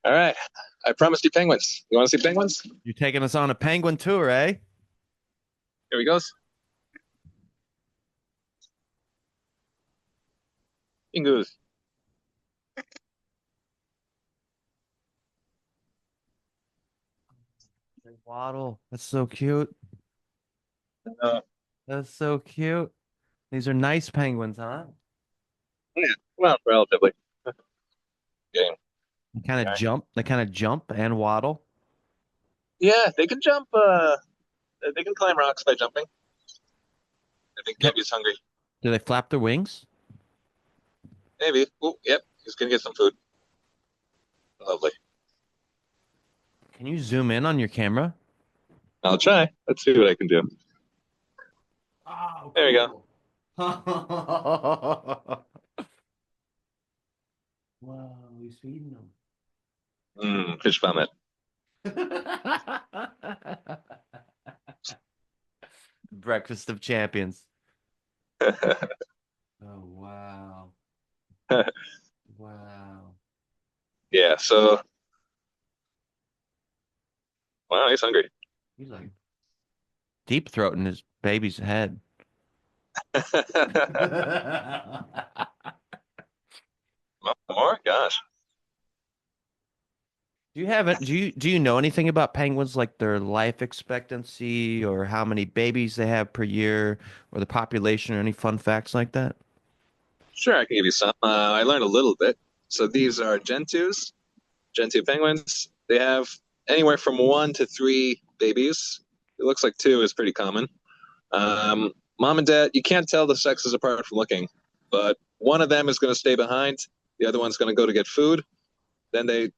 All right. I promised you penguins. You want to see penguins? You're taking us on a penguin tour, eh? Here he goes. Ingoos. Waddle. That's so cute. Uh, That's so cute. These are nice penguins, huh? yeah. Well, relatively. Game. They kind of Okay. jump. They kind of jump and waddle. Yeah, they can jump. They can climb rocks by jumping. I think Can, maybe he's hungry. do they flap their wings? Maybe. Oh, yep. He's gonna get some food. Lovely. Can you zoom in on your camera? I'll try. Let's see what I can do. Oh, There we go. cool. Wow, he's feeding Fish vomit. them. Breakfast of champions. Oh, wow. Wow. Yeah. So, wow, he's hungry. He's like deep throating his baby's head. More? Gosh. Do you have it? Do you know anything about penguins, like their life expectancy or how many babies they have per year or the population or any fun facts like that? Sure, I can give you some. I learned a little bit. So these are Gen 2s, Gen 2 penguins. They have anywhere from 1 to 3 babies. It looks like 2 is pretty common. Mom and dad, you can't tell the sexes apart from looking, but one of them is going to stay behind. The other one's going to go to get food. Then they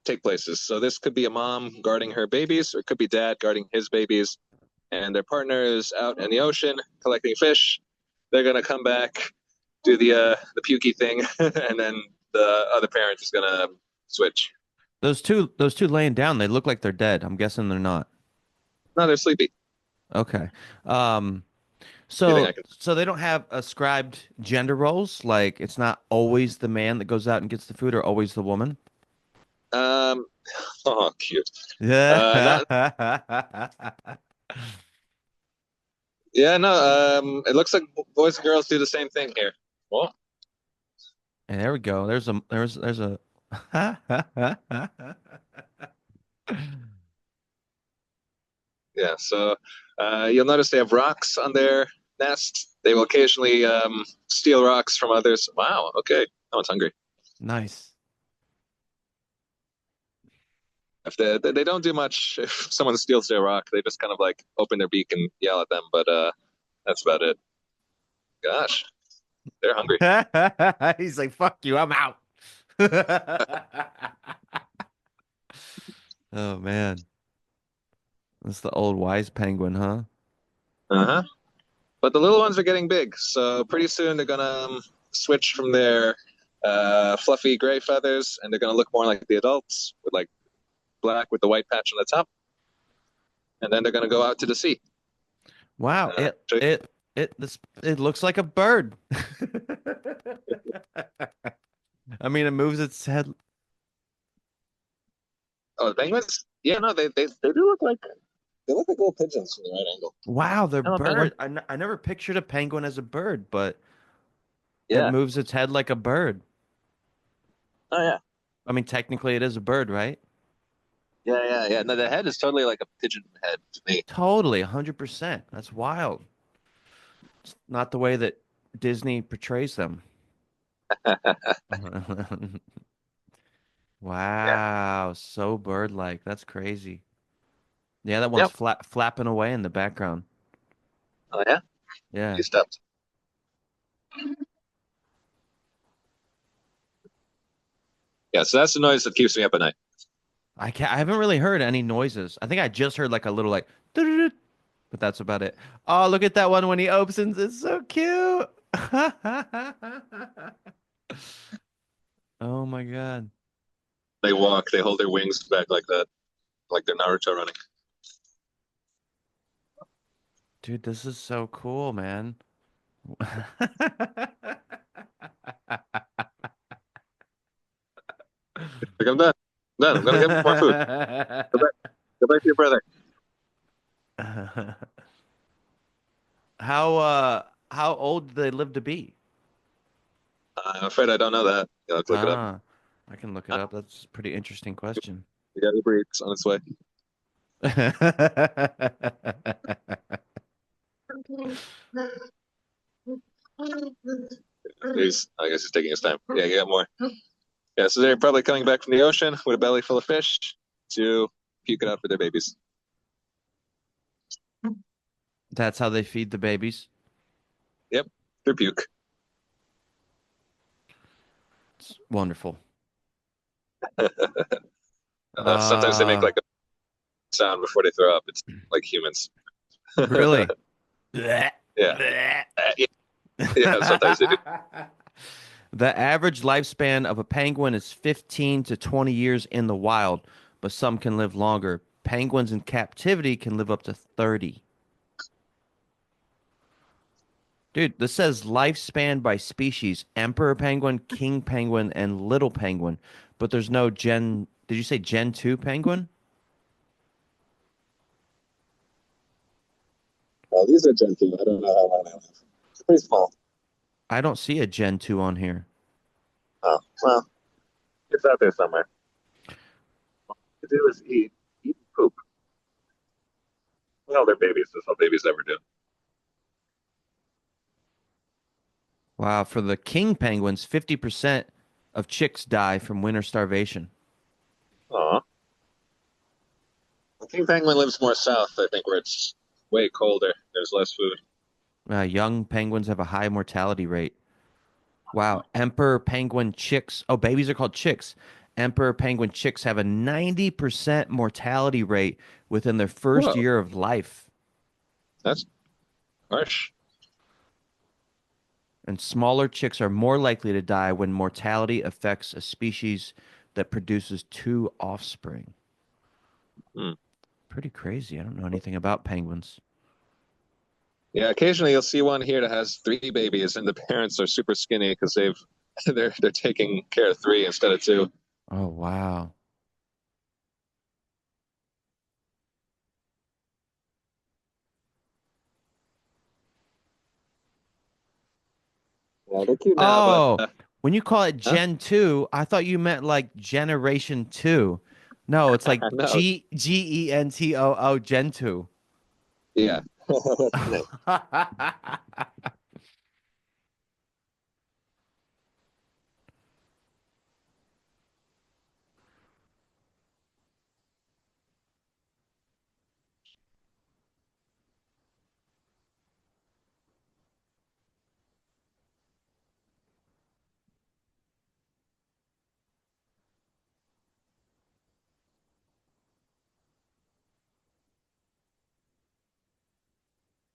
take places. So this could be a mom guarding her babies, or it could be dad guarding his babies. And their partner is out in the ocean collecting fish. They're going to come back, do the pukey thing, and then the other parent is going to switch. Those two laying down, they look like they're dead. I'm guessing they're not. No, they're sleepy. Okay. Um, You think so I can? so they don't have ascribed gender roles, like it's not always the man that goes out and gets the food or always the woman. Um, oh, cute. Not. Yeah. Yeah, no. It looks like boys and girls do the same thing here. Well, And there we go. There's a yeah. So you'll notice they have rocks on their nest. They will occasionally steal rocks from others. Wow. Okay. Oh, it's hungry. nice. If they don't do much, if someone steals their rock, they just kind of like open their beak and yell at them. But that's about it. Gosh, they're hungry. He's like, "Fuck you, I'm out." Oh man, that's the old wise penguin, huh? Uh-huh. But the little ones are getting big, so pretty soon they're gonna switch from their fluffy gray feathers, and they're gonna look more like the adults with like black with the white patch on the top, and then they're gonna go out to the sea. Wow, Uh, so- it looks like a bird. I mean, it moves its head. oh, the penguins? Yeah, no, they do look like little pigeons from the right angle. Wow, they're Hello, penguin. bird. I never pictured a penguin as a bird, but it Yeah. moves its head like a bird. Oh yeah. I mean, technically, it is a bird, right? Yeah, yeah, yeah. No, the head is totally like a pigeon head to me. Totally, 100%. That's wild. It's not the way that Disney portrays them. Yeah. Wow, so bird-like. That's crazy. Yeah, that one's Yep. flapping away in the background. Oh yeah. Yeah. You stepped. Yeah. So that's the noise that keeps me up at night. I haven't really heard any noises. I think I just heard like a little like "Doo-doo-doo," but that's about it. Oh, look at that one when he opens. It's so cute. Oh my God. They walk. They hold their wings back like that, like they're Naruto running. Dude, this is so cool, man. Like I'm done. Done. I'm gonna get more food. Go back. Go back to your brother. How old do they live to be? I'm afraid I don't know that. Let's look it up. Ah, I can look it Uh, up. That's a pretty interesting question. We got Uber Eats on its way. I guess he's taking his time. Yeah, you got more. Yeah, so they're probably coming back from the ocean with a belly full of fish to puke it out for their babies. That's how they feed the babies. Yep, through puke. It's wonderful. Sometimes they make Uh, like a sound before they throw up. It's like humans. really? Blech, Yeah, blech. yeah, yeah. Sometimes they do. The average lifespan of a penguin is 15 to 20 years in the wild, but some can live longer. Penguins in captivity can live up to 30. Dude, this says lifespan by species: emperor penguin, king penguin, and little penguin. But there's no Gen. Did you say Gen 2 penguin? Well, these are gentle. I don't know how long they live. It's pretty small. I don't see a Gen 2 on here. Oh, well, it's out there somewhere. All they do is eat and poop. Well, they're babies. That's all babies ever do. Wow, for the king penguins, 50% of chicks die from winter starvation. Aw. The king penguin lives more south, I think, where it's way colder. There's less food. Young penguins have a high mortality rate. Wow, emperor penguin chicks. Oh, babies are called chicks. Emperor penguin chicks have a 90% mortality rate within their first Whoa, year of life. that's harsh. And smaller chicks are more likely to die when mortality affects a species that produces two offspring. Hmm. Pretty crazy. I don't know anything about penguins. Yeah, occasionally you'll see one here that has three babies, and the parents are super skinny because they're taking care of three instead of two. Oh, wow. Yeah, they're cute now, but Oh, when you call it huh? Gen 2, I thought you meant like Generation 2. No, it's like No, Gentoo, Gen 2. yeah, that's the name.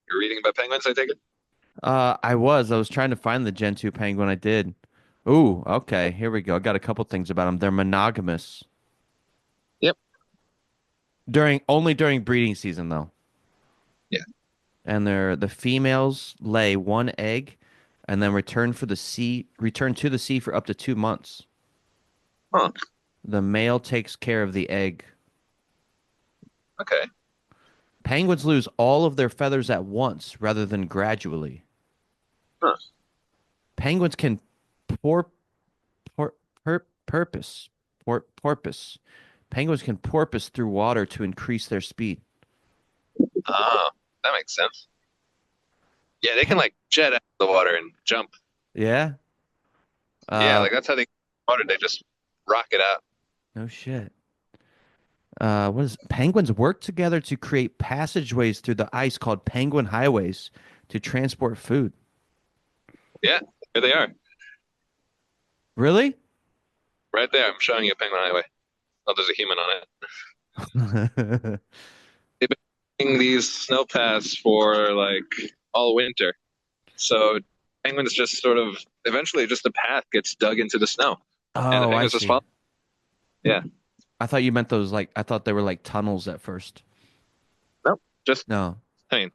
You're reading about penguins, I take it. I was trying to find the Gen 2 penguin. I did. Ooh, okay. Here we go. I got a couple things about them. They're monogamous Yep. only during breeding season though. Yeah. And the females lay one egg and then return to the sea for up to 2 months. Huh. The male takes care of the egg. Okay. Penguins lose all of their feathers at once rather than gradually. Huh. Penguins can por por per purpose porpoise. Penguins can porpoise through water to increase their speed. Ah, that makes sense. Yeah, they can Pen like jet out of the water and jump. yeah. Yeah, Uh, like that's how they water. They just rocket out. no shit. What is penguins work together to create passageways through the ice called penguin highways to transport food. Yeah, here they are, Really? right there. I'm showing you a penguin highway. Oh, there's a human on it. They've been making these snow paths for like all winter. So penguins just sort of eventually just the path gets dug into the snow, and the Oh, I penguins just see. follow. Yeah, I thought you meant those like I thought they were like tunnels at first. nope, just No. I mean,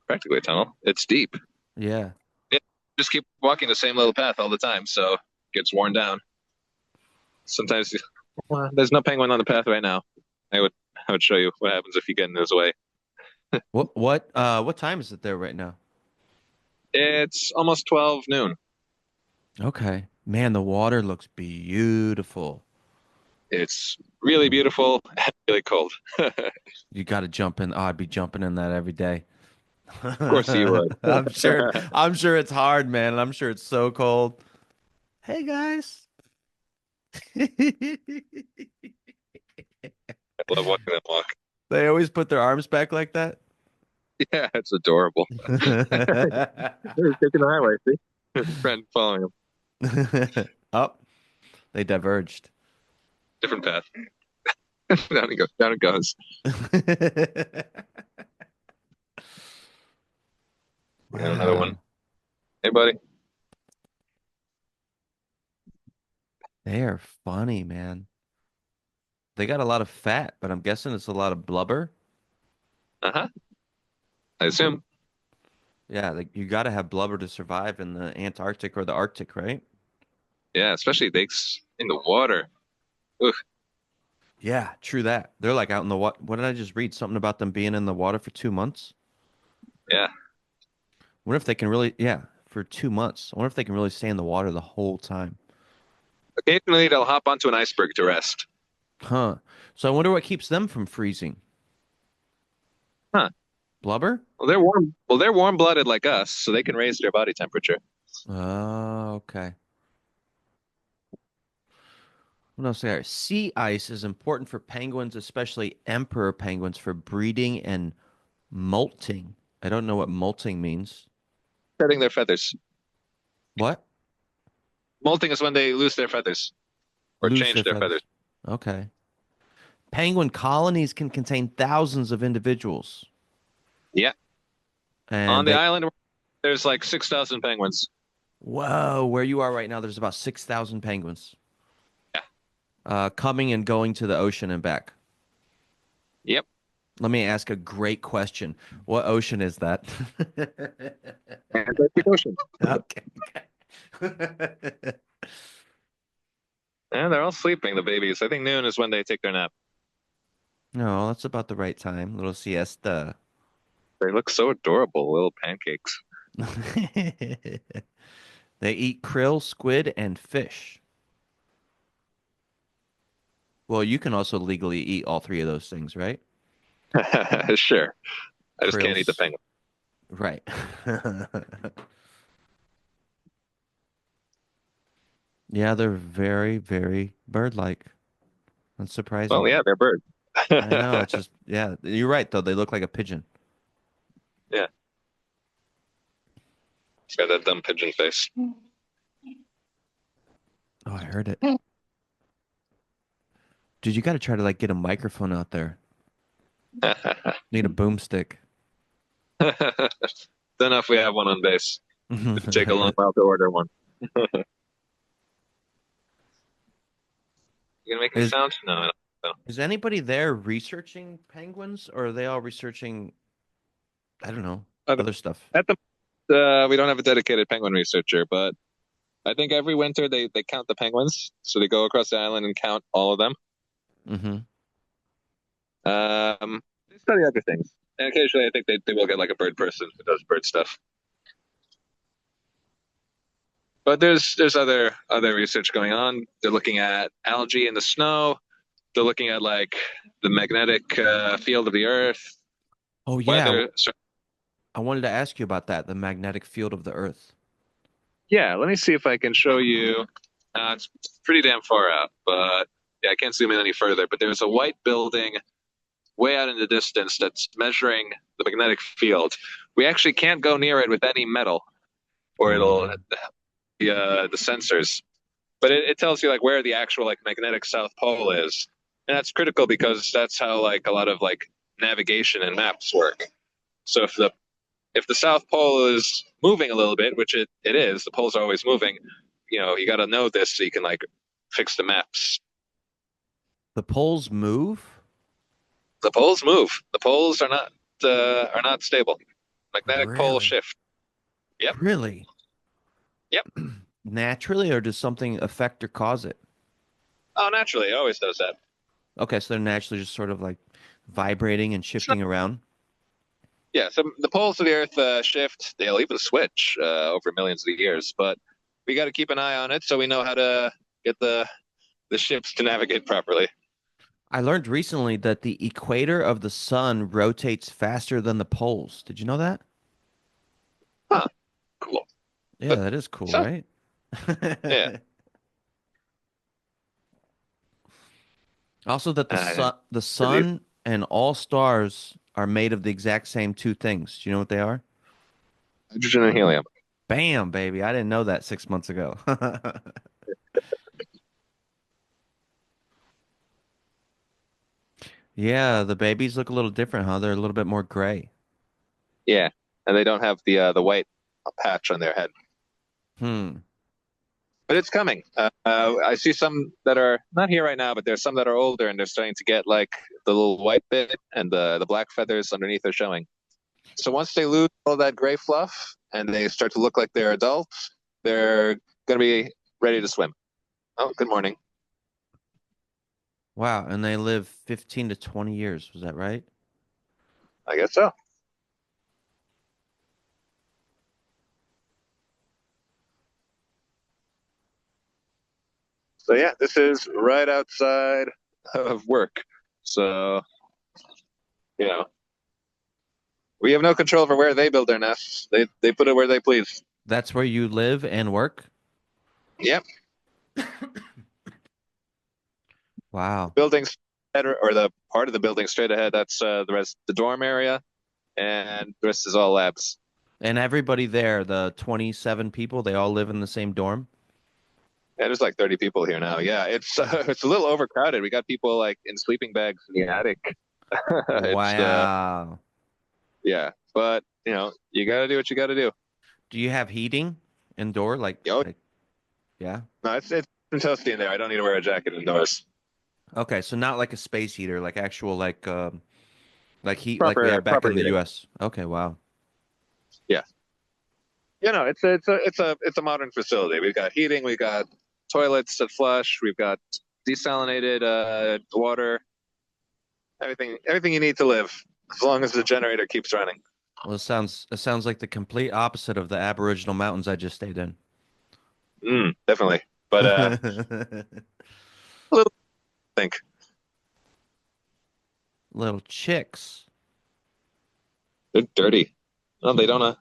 practically a tunnel. It's deep. Yeah. Yeah, just keep walking the same little path all the time, so it gets worn down. Sometimes There's no penguin on the path right now. I would I would show you what happens if you get in his way. What time is it there right now? It's almost 12 noon. Okay. Man, the water looks beautiful. It's really beautiful and really cold. Of You got to jump in. Oh, I'd be jumping in that every day. course you would. I'm sure it's hard, man. And I'm sure it's so cold. Hey guys. I love watching them walk. They always put their arms back like that. Yeah, it's adorable. He's taking the highway, see? His friend following him. Up, they diverged. Different path. Down it goes. Down it goes. And another one. Wow. Hey, buddy. They are funny, man. They got a lot of fat, but I'm guessing it's a lot of blubber. Uh-huh. I assume. Yeah, like you got to have blubber to survive in the Antarctic or the Arctic, right? Yeah, especially they in the water. Oof. Yeah, true that. They're like out in the water. What did I just read? Something about them being in the water for 2 months? Yeah. Wonder if they can really, yeah, for 2 months. I wonder if they can really stay in the water the whole time. Occasionally they'll hop onto an iceberg to rest. Huh. So I wonder what keeps them from freezing. Huh. Blubber? Well, they're warm. Well, they're warm-blooded like us, so they can raise their body temperature. Oh, okay. What else there? Sea ice is important for penguins, especially emperor penguins, for breeding and molting. I don't know what molting means. Shedding their feathers. What? Molting is when they lose their feathers or Lose change their their feathers. feathers. Okay. Penguin colonies can contain thousands of individuals. Yeah. On And the they, island, there's like 6,000 penguins. whoa, where you are right now, there's about 6,000 penguins Yeah. coming and going to the ocean and back. Yep. Let me ask a great question. What ocean is that? Antarctic Ocean. Okay. And they're all sleeping, the babies. I think noon is when they take their nap. No, that's about the right time. Little siesta. They look so adorable, little pancakes. They eat krill, squid, and fish. Well, you can also legally eat all three of those things, right? Sure. I just can't eat the Krills. penguin. Right. Yeah, they're very, very bird-like. That's Well, surprising. yeah, they're birds. I know. It's just, yeah, you're right, though. They look like a pigeon. Yeah. It's got that dumb pigeon face. Oh, I heard it. Dude, you got to try to like get a microphone out there. Need a boomstick. Don't know if we have one on base. It'd take a long while to order one. You gonna make any Is sound? No, I don't know. is anybody there researching penguins, or are they all researching, I don't know, At other stuff? at the we don't have a dedicated penguin researcher, but I think every winter they count the penguins, so they go across the island and count all of them. Hmm. They study other things, and occasionally I think they will get like a bird person who does bird stuff. But there's other research going on. They're looking at algae in the snow. They're looking at like the magnetic field of the Earth, Oh yeah, weather. So, I wanted to ask you about that, the magnetic field of the Earth. yeah, let me see if I can show you. It's pretty damn far out, but yeah, I can't zoom in any further. But there's a white building way out in the distance that's measuring the magnetic field. We actually can't go near it with any metal, or it'll Mm. the sensors. But it tells you like where the actual like magnetic south pole is, and that's critical because that's how like a lot of like navigation and maps work. So if the south pole is moving a little bit, which it is, the poles are always moving. You got to know this so you can like fix the maps. The poles move? The poles move. The poles are not stable. Magnetic pole Really? shift. Yep. Really? Yep. Naturally, or does something affect or cause it? Oh, naturally, it always does that. Okay, so they're naturally just sort of like vibrating and Sure. shifting around. Yeah, so the poles of the Earth shift. They'll even switch over millions of years, but we got to keep an eye on it so we know how to get the ships to navigate properly. I learned recently that the equator of the sun rotates faster than the poles. Did you know that? Huh, cool. Yeah, But that is cool, so right? yeah, Also that uh, the busy. sun and all stars are made of the exact same two things. Do you know what they are? Hydrogen and helium. Bam, baby. I didn't know that 6 months ago. Yeah, the babies look a little different, huh? They're a little bit more gray. Yeah, and they don't have the white patch on their head. Hmm. But it's coming. I see some that are not here right now, but there's some that are older, and they're starting to get like the little white bit and the black feathers underneath are showing. So once they lose all that gray fluff and they start to look like they're adults, they're going to be ready to swim. Oh, good morning. Wow, and they live 15 to 20 years. Was that right? I guess so. So yeah, this is right outside of work. So, you know, we have no control over where they build their nests. They put it where they please. That's where you live and work? Yep. Wow. Buildings or the part of the building straight ahead, that's the dorm area, and the rest is all labs. And everybody there, the 27 people, they all live in the same dorm? And there's like 30 people here now. Yeah, it's it's a little overcrowded. We got people like in sleeping bags in the attic. It's Wow. yeah, but you got to do what you got to do. Do you have heating indoor? Yo, Yeah. no, it's toasty in there. I don't need to wear a jacket indoors. Okay, so not like a space heater, like actual like heat like we Proper have back proper in the heating. US. Okay, wow. Yeah, it's a modern facility. We've got heating, we've got toilets that flush, we've got desalinated water, everything you need to live, as long as the generator keeps running. Well, it sounds like the complete opposite of the Aboriginal mountains I just stayed in. Definitely. But a little think. Little chicks. They're dirty. No, they don't. Are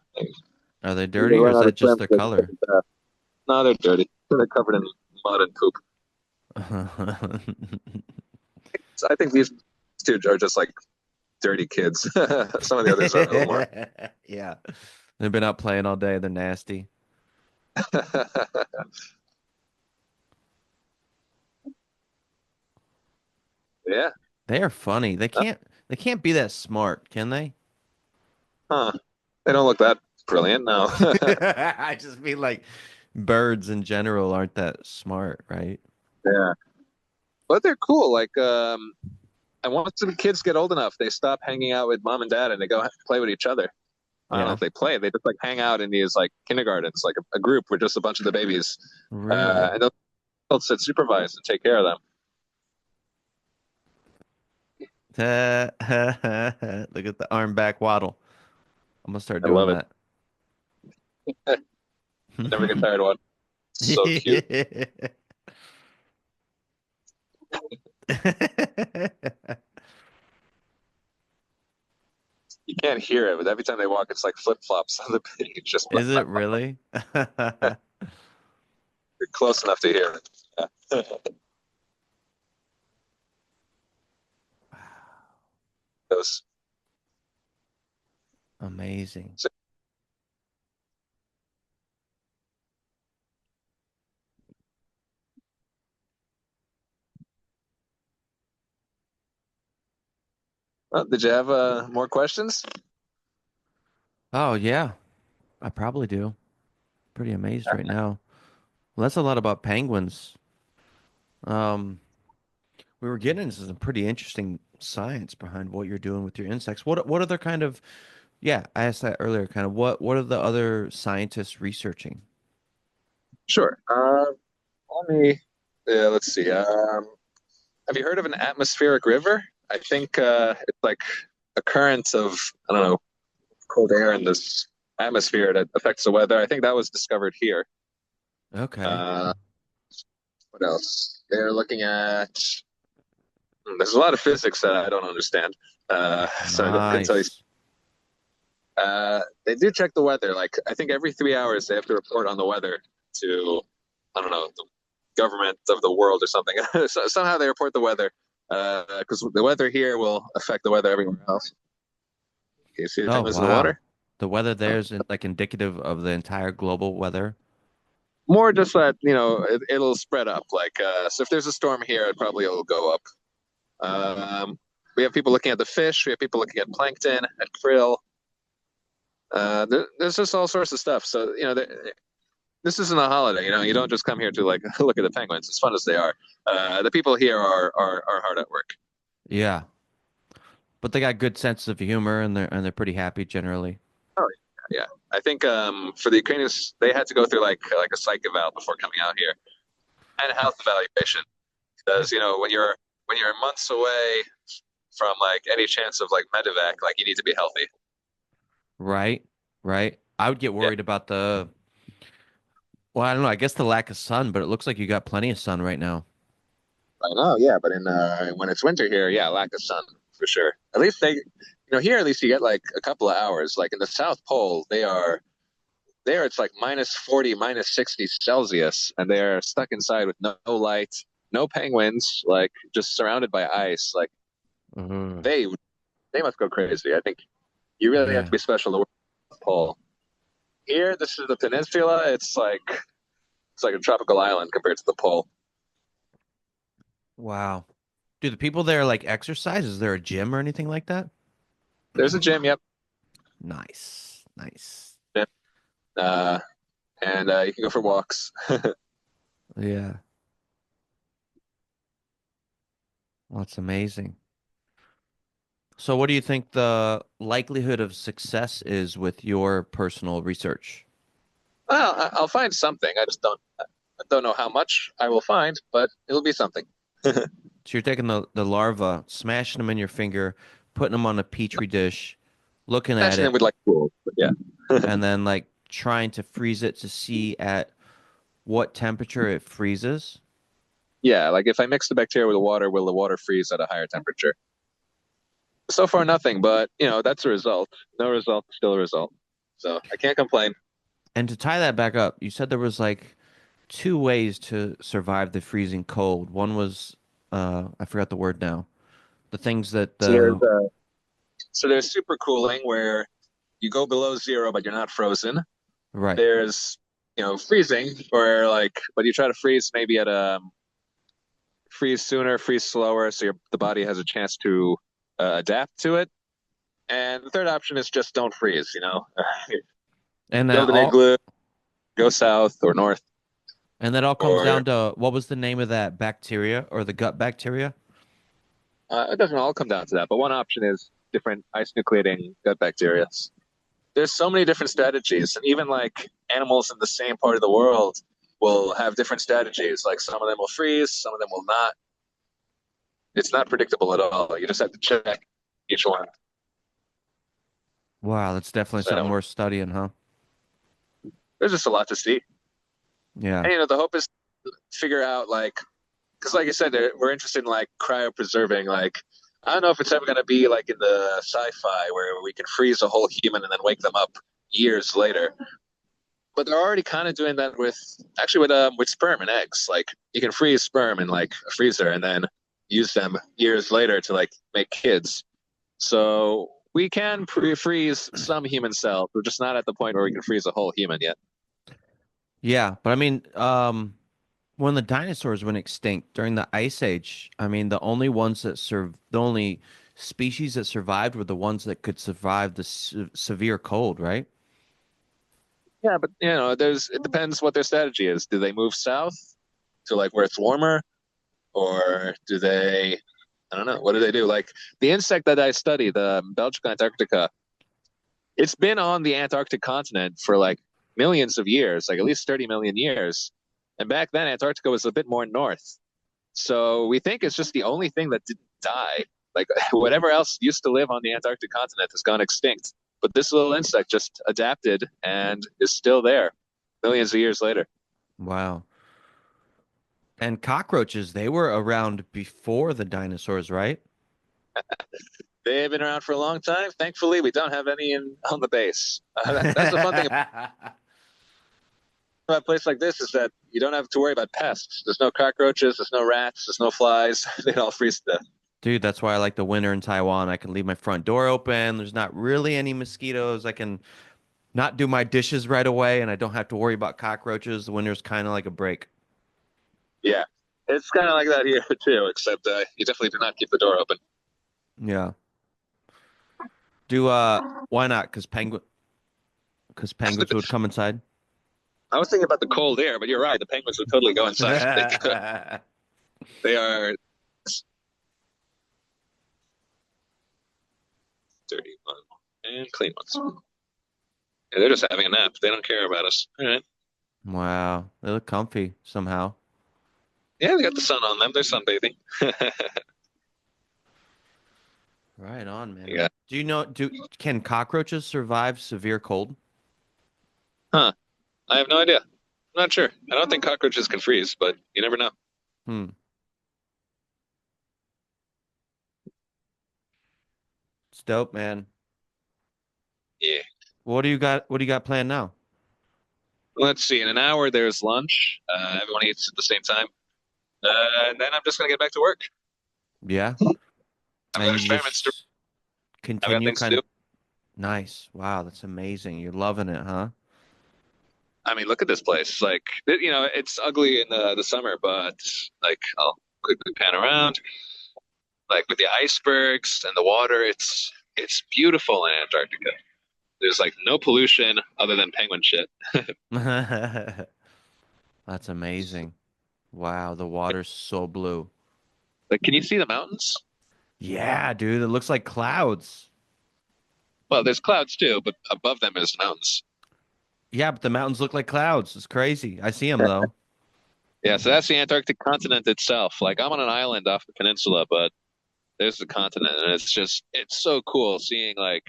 they They dirty or learn is how to that just swim. their So they can take color? a bath. No, they're dirty. They're covered in mud and poop. So I think these two are just like dirty kids. Some of the others are a little more. Yeah. They've been out playing all day. They're nasty. Yeah. They are funny. They can't be that smart, can they? Huh. They don't look that brilliant. No. I just mean like birds in general aren't that smart, right? Yeah. But they're cool. Like, and once the kids get old enough, they stop hanging out with mom and dad and they go play with each other. I don't know Yeah. if they play. They just like hang out in these like kindergartens, like a group with just a bunch of the babies. Really? And those adults that supervise and take care of them. Look at the arm back waddle. I'm gonna start I doing love it. that. I never get tired of one. So cute. You can't hear it, but every time they walk, it's like flip flops on the page. Just Is it really? you're close enough to hear it. Yeah. Those. Amazing. So, did you have more questions? Oh yeah, I probably do. Pretty amazed right now. Well, that's a lot about penguins. Um, we were getting into some pretty interesting science behind what you're doing with your insects. What other kind of yeah, I asked that earlier, kind of what are the other scientists researching? Sure. Let me. Yeah, let's see. Have you heard of an atmospheric river? I think it's like a current of, I don't know, cold air in this atmosphere that affects the weather. I think that was discovered here. Okay. Uh, what else? They're looking at. There's a lot of physics that I don't understand. So I couldn't tell you. Nice. They do check the weather. Like I think every 3 hours they have to report on the weather to, I don't know, the government of the world or something. So, somehow they report the weather because the weather here will affect the weather everywhere else. Can you see the Oh, penguins in the wow. water? The weather there is like indicative of the entire global weather. More just that it'll spread up. Like so, if there's a storm here, it probably will go up. We have people looking at the fish. We have people looking at plankton, at krill. There's just all sorts of stuff. So this isn't a holiday. You don't just come here to like look at the penguins. As fun as they are, the people here are hard at work. Yeah. But they got good sense of humor and they're pretty happy generally. Oh yeah, I think for the Ukrainians, they had to go through like a psych eval before coming out here and a health evaluation because when you're months away from like any chance of like medevac, like you need to be healthy. Right? Right? I would get Yeah, worried about well, I don't know, I guess the lack of sun, but it looks like you got plenty of sun right now. I know. Yeah, but in when it's winter here, yeah, lack of sun for sure. At least here at least you get like a couple of hours. Like in the South Pole, there it's like -40, -60 Celsius, and they're stuck inside with no light, no penguins, like just surrounded by ice. Like Hmm. they they must go crazy. I think you really have to Yeah. be special to work at the pole. Here, this is the peninsula. It's like a tropical island compared to the pole. Wow. Do the people there like exercise? Is there a gym or anything like that? There's a gym, yep. Nice. Nice. Gym. Uh, and you can go for walks. Yeah. Well, that's amazing. So what do you think the likelihood of success is with your personal research? Well, I'll find something. I don't know how much I will find, but it'll be something. So you're taking the larva, smashing them in your finger, putting them on a petri dish, looking at Imagine it it, with like tools, but yeah. and then like trying to freeze it to see at what temperature it freezes. Yeah, like if I mix the bacteria with the water, will the water freeze at a higher temperature? So far, nothing, but that's a result. No result, still a result. So I can't complain. And to tie that back up, you said there was like two ways to survive the freezing cold. One was I forgot the word now. The things that So there's the uh, so there's super cooling where you go below zero, but you're not frozen. right. There's freezing where but you try to freeze maybe at a freeze sooner, freeze slower, so the body has a chance to adapt to it. And the third option is just don't freeze. And that Build an all igloo, go south or north, and that all comes or down to what was the name of that bacteria or the gut bacteria? it doesn't all come down to that. But one option is different ice nucleating gut bacteria. There's so many different strategies, and even like animals in the same part of the world will have different strategies. Like some of them will freeze, some of them will not. It's not predictable at all. You just have to check each one. Wow, that's definitely something So worth studying, huh? there's just a lot to see. Yeah. And the hope is to figure out because like I said, we're interested in like cryopreserving. Like I don't know if it's ever going to be like in the sci-fi where we can freeze a whole human and then wake them up years later. But they're already kind of doing that with sperm and eggs. Like you can freeze sperm in like a freezer and then use them years later to like make kids. So we can freeze some human cells. We're just not at the point where we can freeze a whole human yet. Yeah, but I mean, when the dinosaurs went extinct during the Ice Age, I mean, the only species that survived were the ones that could survive the severe cold, right? Yeah, but it depends what their strategy is. Do they move south to like where it's warmer, or do they? I don't know. What do they do? Like the insect that I study, the Belgica antarctica, it's been on the Antarctic continent for like millions of years, like at least 30 million years. And back then, Antarctica was a bit more north. So we think it's just the only thing that didn't die. Like whatever else used to live on the Antarctic continent has gone extinct. But this little insect just adapted and is still there millions of years later. Wow. And cockroaches, they were around before the dinosaurs, right? They've been around for a long time. Thankfully, we don't have any on the base. That's the fun thing about a place like this is that you don't have to worry about pests. There's no cockroaches, there's no rats, there's no flies. They all freeze to death. Dude, that's why I like the winter in Taiwan. I can leave my front door open. There's not really any mosquitoes. I can not do my dishes right away, and I don't have to worry about cockroaches. The winter's kind of like a break. Yeah, it's kind of like that here too, except you definitely do not keep the door open. Yeah. Do why not? Because penguins would come inside. I was thinking about the cold air, but you're right. The penguins would totally go inside. They could. They are dirty one and clean ones. Yeah, they're just having a nap. They don't care about us. All right. Wow, they look comfy somehow. Yeah, they got the sun on them. They're sunbathing. Right on, man. Yeah. Do you know, can cockroaches survive severe cold? Huh. I have no idea. I'm not sure. I don't think cockroaches can freeze, but you never know. Hmm. It's dope, man. Yeah. What do you got planned now? Let's see. In an hour, there's lunch. Everyone eats at the same time. And then I'm just gonna get back to work. Yeah. I've got And you experiments to. just I've got continue things to kind do. of nice. Wow, that's amazing. You're loving it, huh? I mean, look at this place. Like, it's ugly in the summer, but like, I'll quickly pan around. Like with the icebergs and the water, it's beautiful in Antarctica. There's like no pollution other than penguin shit. That's amazing. Wow, the water's so blue. Like, can you see the mountains? Yeah, dude, it looks like clouds. Well, there's clouds too, but above them is mountains. Yeah, but the mountains look like clouds. It's crazy. I see them though. Yeah, so that's the Antarctic continent itself. Like, I'm on an island off the peninsula, but there's the continent, and it's so cool seeing like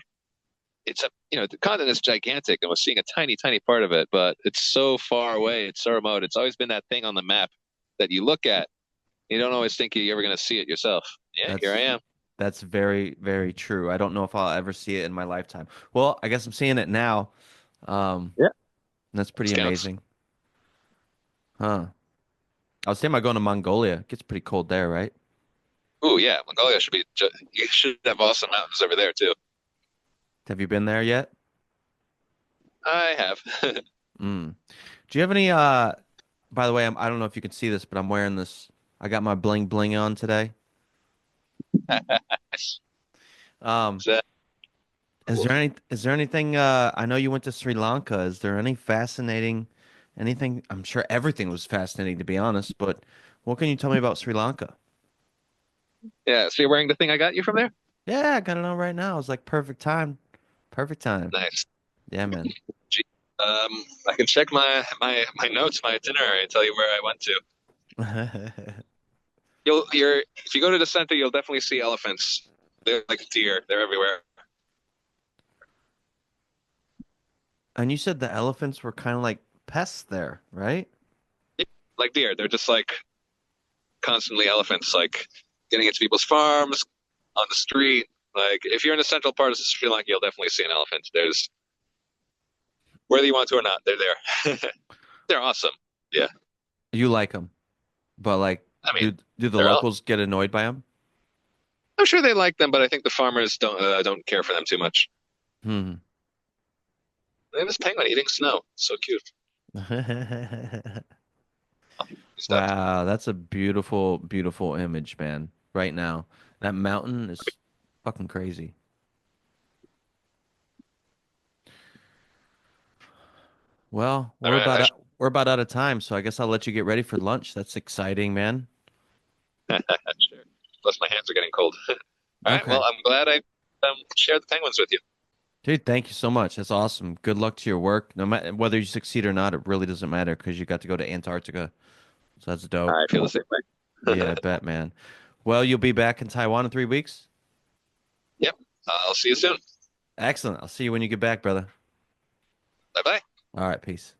the continent is gigantic, and we're seeing a tiny, tiny part of it, but it's so far away, it's so remote. It's always been that thing on the map that you look at. You don't always think you're ever going to see it yourself. Yeah, here I That's am. that's very, very true. I don't know if I'll ever see it in my lifetime. Well, I guess I'm seeing it now. Um, Yeah, that's pretty scouts. amazing. Huh. I was thinking about going to Mongolia. It gets pretty cold there, right? Ooh, yeah, Mongolia should be. You should have awesome mountains over there too. Have you been there yet? I have. Mm. Do you have any by the way, I don't know if you can see this, but I'm wearing this. I got my bling bling on today. Um, So, is there anything I know you went to Sri Lanka. Is there any fascinating anything? I'm sure everything was fascinating to be honest, but what can you tell me about Sri Lanka? yeah, so you're wearing the thing I got you from there? Yeah, I got it on right now. It's like perfect time. Perfect time. Nice. Yeah, man. Gee, I can check my notes, my itinerary, and tell you where I went to. If you go to the center, you'll definitely see elephants. They're like deer. They're everywhere. And you said the elephants were kind of like pests there, right? Like deer. They're just like constantly elephants, like getting into people's farms, on the street. Like if you're in the central part of Sri Lanka, you'll definitely see an elephant. There's whether you want to or not, they're there. They're awesome. Yeah. You like them, but like, I mean, do the they're all, locals get annoyed by them? I'm sure they like them, but I think the farmers don't care for them too much. Hmm. Look at this penguin eating snow. So cute. Stuff. Wow, that's a beautiful, beautiful image, man. Right now, that mountain is fucking crazy. Well, All right, we're about out of time, so I guess I'll let you get ready for lunch. That's exciting, man. sure. Plus, my hands are getting cold. All right. Okay. Well, I'm glad I shared the penguins with you. Dude, thank you so much. That's awesome. Good luck to your work. No matter whether you succeed or not, it really doesn't matter because you got to go to Antarctica. So that's dope. I feel the same Yeah, I way. bet, man. Well, you'll be back in Taiwan in 3 weeks? Yep. I'll see you soon. Excellent. I'll see you when you get back, brother. Bye bye. All right, peace.